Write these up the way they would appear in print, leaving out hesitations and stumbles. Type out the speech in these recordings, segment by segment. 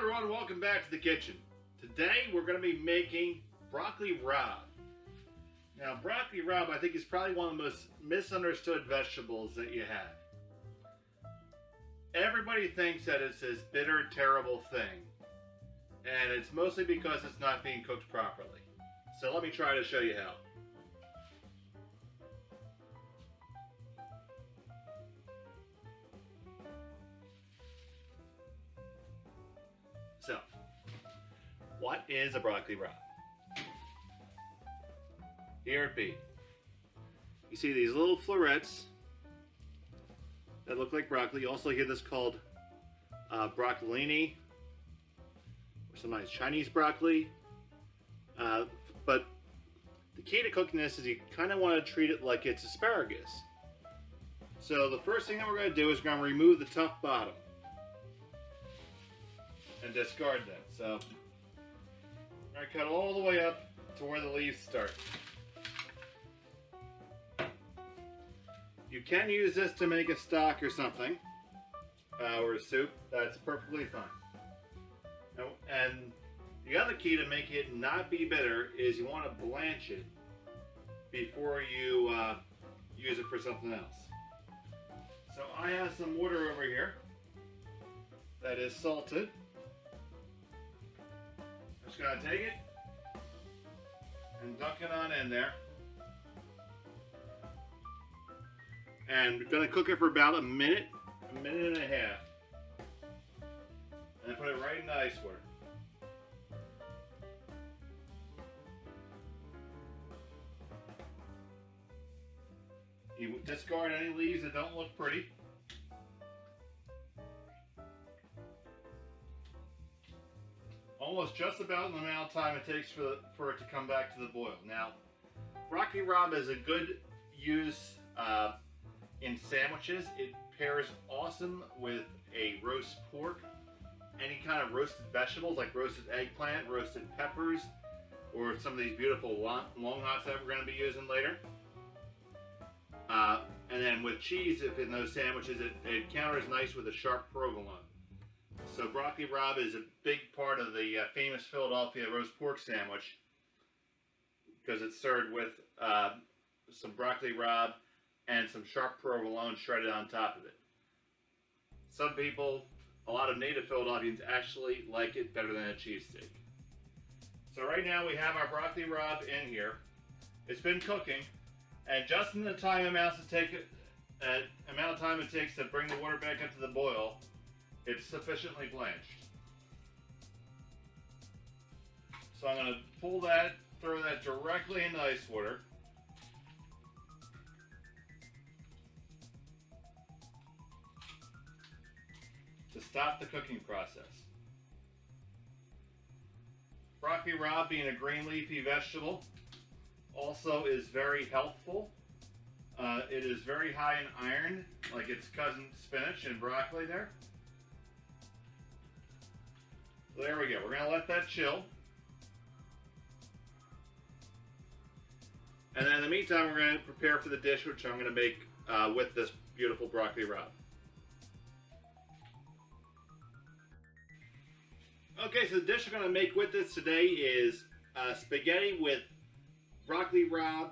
everyone, welcome back to the kitchen. Today we're going to be making broccoli rabe. Now broccoli rabe I think is probably one of the most misunderstood vegetables that you have. Everybody thinks that it's this bitter, terrible thing. And it's mostly because it's not being cooked properly. So let me try to show you how. So, what is a broccoli rabe? Here it be. You see these little florets that look like broccoli. You also hear this called broccolini, or sometimes Chinese broccoli. But the key to cooking this is you kind of want to treat it like it's asparagus. So the first thing that we're going to do is we're going to remove the tough bottom and discard that. So I'm going to cut all the way up to where the leaves start. You can use this to make a stock or something, or a soup. That's perfectly fine. And the other key to make it not be bitter is you want to blanch it before you use it for something else. So I have some water over here that is salted. I'm just going to take it and dunk it on in there. And we're going to cook it for about a minute and a half. And put it right in the ice water. You discard any leaves that don't look pretty. Almost just about the amount of time it takes for it to come back to the boil. Now, broccoli rabe is a good use in sandwiches. It pairs awesome with a roast pork, any kind of roasted vegetables like roasted eggplant, roasted peppers, or some of these beautiful long hots that we're going to be using later. And then with cheese, if in those sandwiches, it counters nice with a sharp provolone. So broccoli rabe is a big part of the famous Philadelphia roast pork sandwich because it's served with some broccoli rabe and some sharp provolone shredded on top of it. Some people, a lot of native Philadelphians, actually like it better than a cheesesteak. So right now we have our broccoli rabe in here. It's been cooking. And just in the amount of time it takes to bring the water back up to the boil, it's sufficiently blanched. So I'm going to pull that, throw that directly into ice water. To stop the cooking process. Broccoli rabe, being a green leafy vegetable, also is very healthful. It is very high in iron, like its cousin spinach and broccoli there. So there we go. We're going to let that chill. And then in the meantime, we're going to prepare for the dish, which I'm going to make with this beautiful broccoli rabe. Okay, so the dish we're going to make with this today is spaghetti with broccoli rabe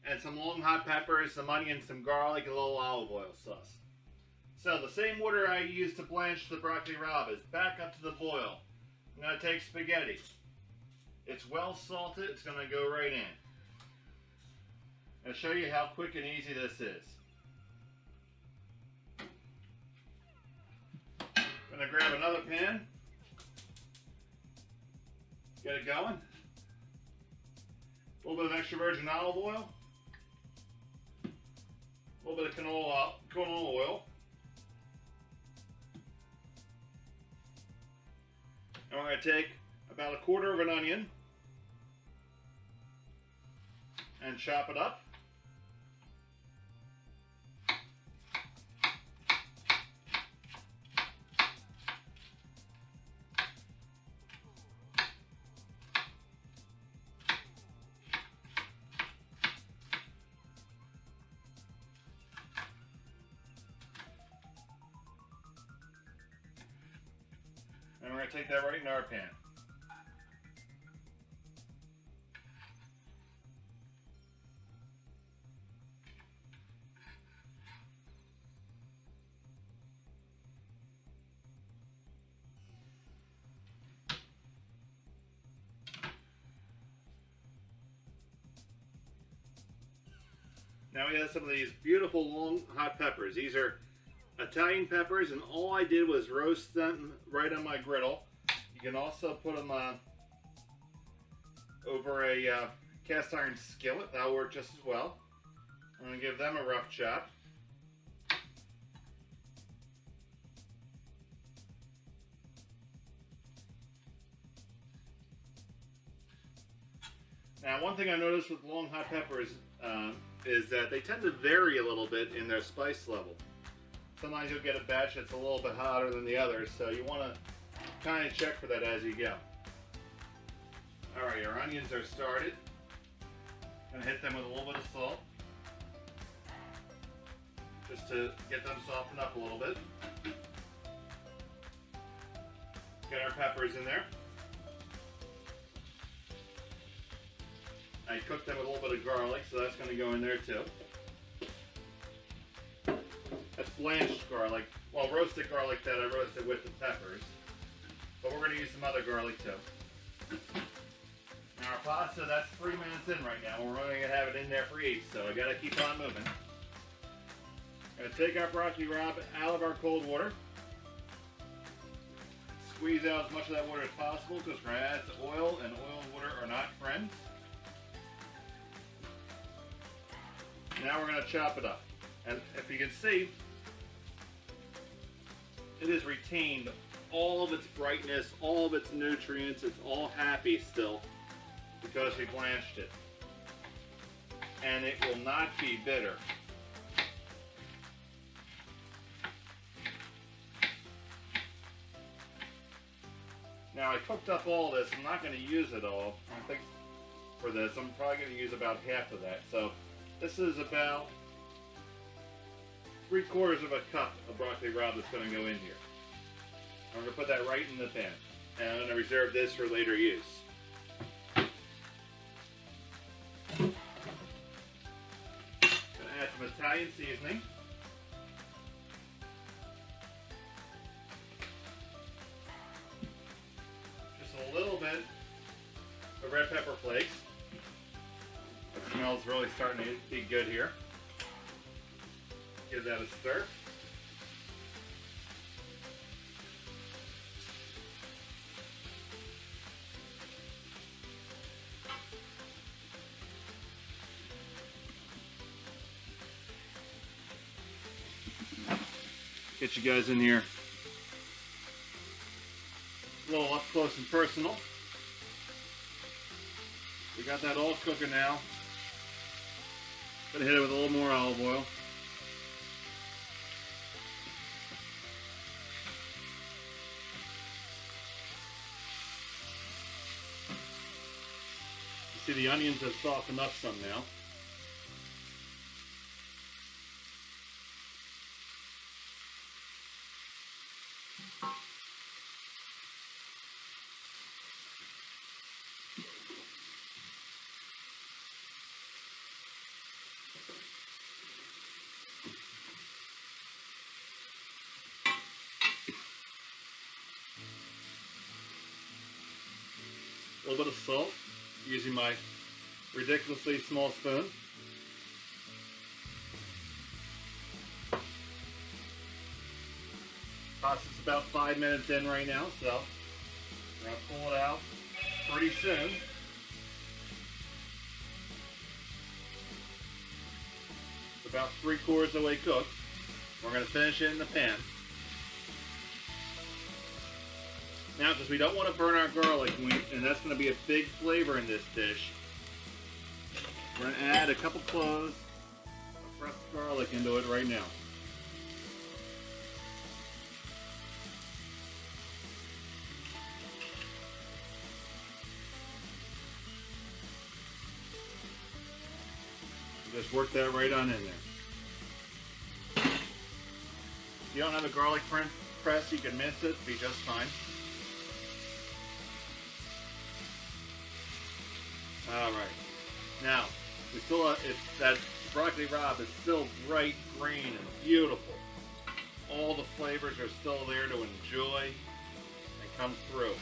and some long hot peppers, some onions, some garlic, and a little olive oil sauce. So the same water I used to blanch the broccoli rabe is back up to the boil. I'm going to take spaghetti. It's well salted. It's going to go right in. I'll show you how quick and easy this is. I'm going to grab another pan. Get it going. A little bit of extra virgin olive oil. A little bit of canola oil. And we're going to take about a quarter of an onion and chop it up. going to take that right in our pan. Now we have some of these beautiful long hot peppers. These are Italian peppers, and all I did was roast them right on my griddle. You can also put them over a cast iron skillet. That'll work just as well. I'm going to give them a rough chop. Now, one thing I noticed with long hot peppers is that they tend to vary a little bit in their spice level. Sometimes you'll get a batch that's a little bit hotter than the others, so you want to kind of check for that as you go. Alright, our onions are started. I'm going to hit them with a little bit of salt, just to get them softened up a little bit. Get our peppers in there. I cooked them with a little bit of garlic, so that's going to go in there too. That's blanched garlic. Well, roasted garlic that I roasted with the peppers. But we're going to use some other garlic too. Now our pasta, that's 3 minutes in right now. We're only going to have it in there for 8, so I got to keep on moving. I'm going to take our broccoli rabe out of our cold water. Squeeze out as much of that water as possible because we're going to add the oil, and oil and water are not friends. Now we're going to chop it up. And if you can see, it has retained all of its brightness, all of its nutrients. It's all happy still because we blanched it. And it will not be bitter. Now I cooked up all this. I'm not going to use it all. I think for this, I'm probably going to use about half of that. So this is about 3/4 of a cup of broccoli rabe that's going to go in here. I'm going to put that right in the pan, and I'm going to reserve this for later use. I'm going to add some Italian seasoning. Just a little bit of red pepper flakes. It smells really starting to be good here. Give that a stir. Get you guys in here a little up close and personal. We got that all cooking now. Gonna hit it with a little more olive oil. You see the onions have softened up some now. A little bit of salt, using my ridiculously small spoon. Pasta's about 5 minutes in right now, so we're going to pull it out pretty soon. It's about 3/4 of the way cooked. We're going to finish it in the pan. Now, because we don't want to burn our garlic, and that's going to be a big flavor in this dish, we're going to add a couple cloves of pressed garlic into it right now. Just work that right on in there. If you don't have a garlic press, you can mince it, be just fine. All right. Now, we still that broccoli rabe is still bright green and beautiful. All the flavors are still there to enjoy and come through.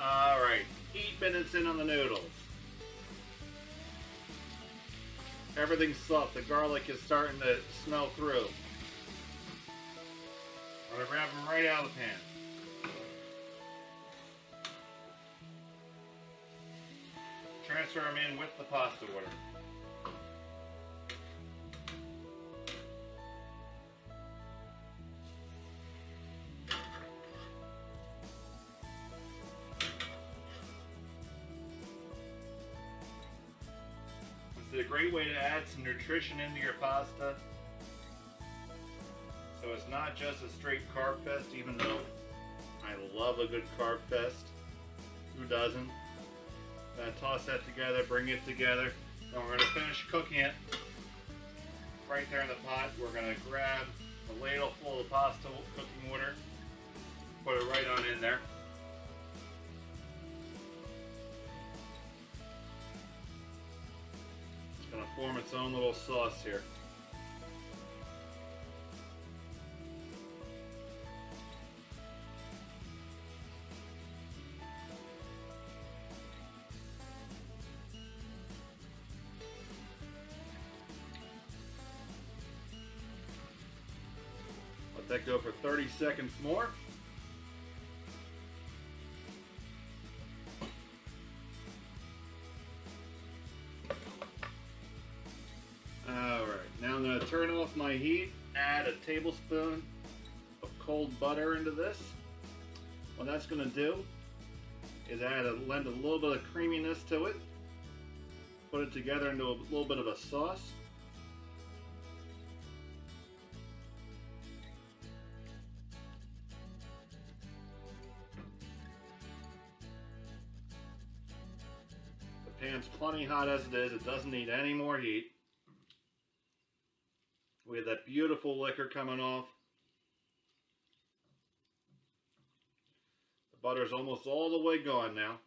All right, 8 minutes in on the noodles. Everything's soft. The garlic is starting to smell through. I'm gonna grab them right out of the pan. Transfer them in with the pasta water. It's a great way to add some nutrition into your pasta. So it's not just a straight carb fest, even though I love a good carb fest. Who doesn't? Gonna toss that together, bring it together. Then we're gonna finish cooking it right there in the pot. We're gonna grab a ladle full of pasta cooking water, put it right on in there. It's gonna form its own little sauce here. Let that go for 30 seconds more. Alright, now I'm going to turn off my heat, add a tablespoon of cold butter into this. What that's going to do is lend a little bit of creaminess to it, put it together into a little bit of a sauce. The pan's plenty hot as it is. It doesn't need any more heat. We have that beautiful liquor coming off. The butter's almost all the way gone now.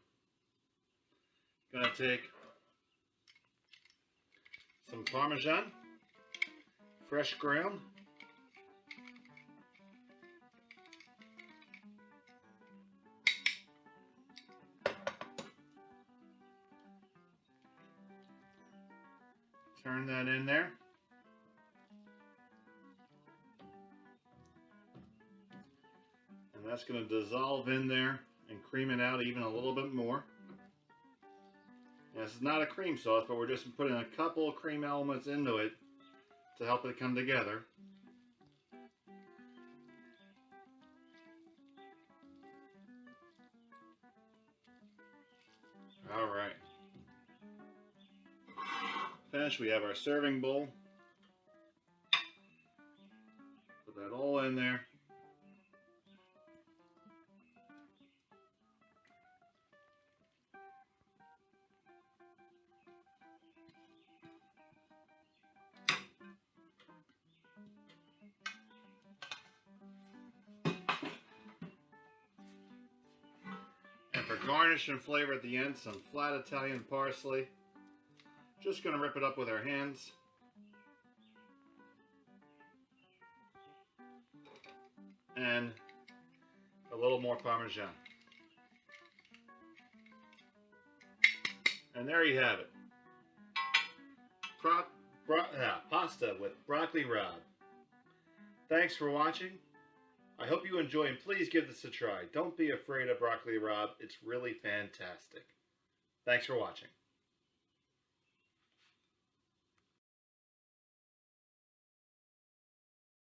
Gonna take some Parmesan, fresh ground. Turn that in there. And that's going to dissolve in there and cream it out even a little bit more. And this is not a cream sauce, but we're just putting a couple of cream elements into it to help it come together. All right. Finished. We have our serving bowl. Put that all in there. And for garnish and flavor at the end, some flat Italian parsley. Just going to rip it up with our hands. And a little more Parmesan. And there you have it. pasta with broccoli rabe. Thanks for watching. I hope you enjoy, and please give this a try. Don't be afraid of broccoli rabe. It's really fantastic. Thanks for watching.